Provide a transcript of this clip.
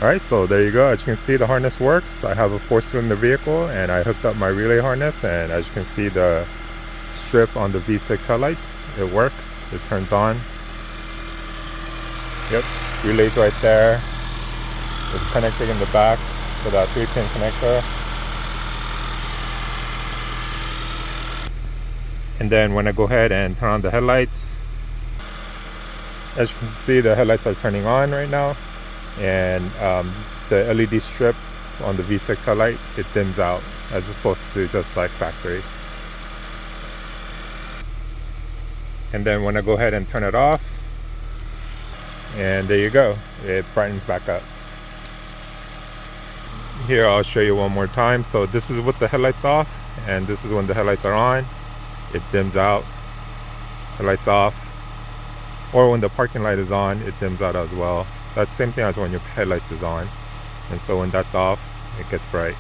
Alright, so there you go. As you can see, the harness works. I have a 4-cylinder vehicle and I hooked up my relay harness, and as you can see, the strip on the V6 headlights, it works. It turns on. Yep, relay's right there. It's connected in the back to that 3-pin connector. And then when I go ahead and turn on the headlights, as you can see, the headlights are turning on right now, and the LED strip on the V6 headlight, it dims out as it's supposed to, just like factory. And then when I go ahead and turn it off, and there you go, it brightens back up. Here, I'll show you one more time. So this is with the headlights off, and this is when the headlights are on. It dims out, headlights off, or when the parking light is on, it dims out as well. That's the same thing as when your headlights is on. And so when that's off, it gets bright.